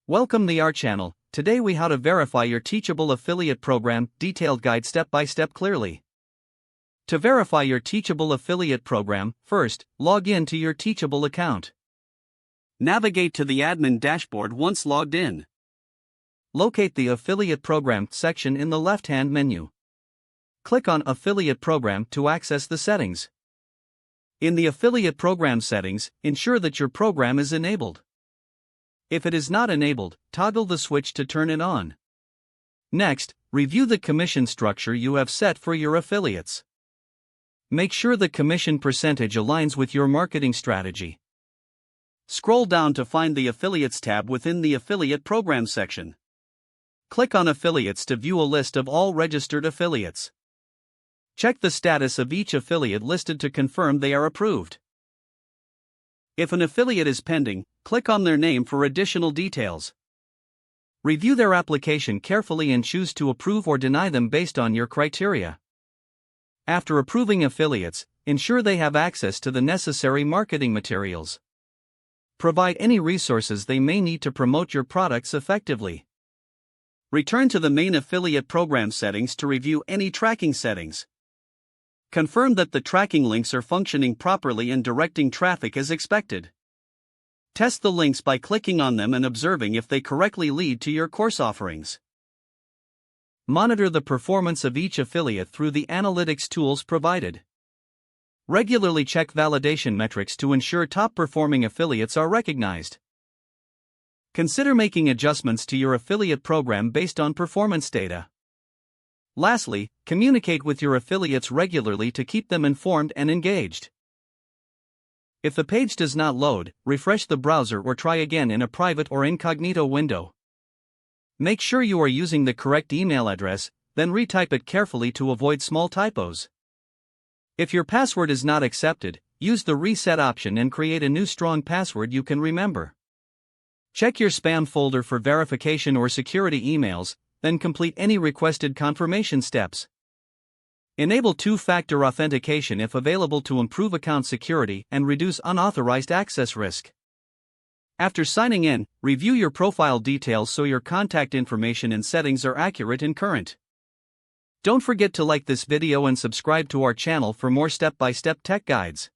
Welcome to our channel. Today we how to verify your Teachable affiliate program, detailed guide step by step clearly. To verify your Teachable affiliate program, first, log in to your Teachable account. Navigate to the admin dashboard once logged in. Locate the affiliate program section in the left-hand menu. Click on Affiliate Program to access the settings. In the affiliate program settings, ensure that your program is enabled. If it is not enabled, toggle the switch to turn it on. Next, review the commission structure you have set for your affiliates. Make sure the commission percentage aligns with your marketing strategy. Scroll down to find the Affiliates tab within the Affiliate Program section. Click on Affiliates to view a list of all registered affiliates. Check the status of each affiliate listed to confirm they are approved. If an affiliate is pending, click on their name for additional details. Review their application carefully and choose to approve or deny them based on your criteria. After approving affiliates, ensure they have access to the necessary marketing materials. Provide any resources they may need to promote your products effectively. Return to the main affiliate program settings to review any tracking settings. Confirm that the tracking links are functioning properly and directing traffic as expected. Test the links by clicking on them and observing if they correctly lead to your course offerings. Monitor the performance of each affiliate through the analytics tools provided. Regularly check validation metrics to ensure top-performing affiliates are recognized. Consider making adjustments to your affiliate program based on performance data. Lastly, communicate with your affiliates regularly to keep them informed and engaged. If the page does not load, refresh the browser or try again in a private or incognito window. Make sure you are using the correct email address, then retype it carefully to avoid small typos. If your password is not accepted, use the reset option and create a new strong password you can remember. Check your spam folder for verification or security emails, then complete any requested confirmation steps. Enable two-factor authentication if available to improve account security and reduce unauthorized access risk. After signing in, review your profile details so your contact information and settings are accurate and current. Don't forget to like this video and subscribe to our channel for more step-by-step tech guides.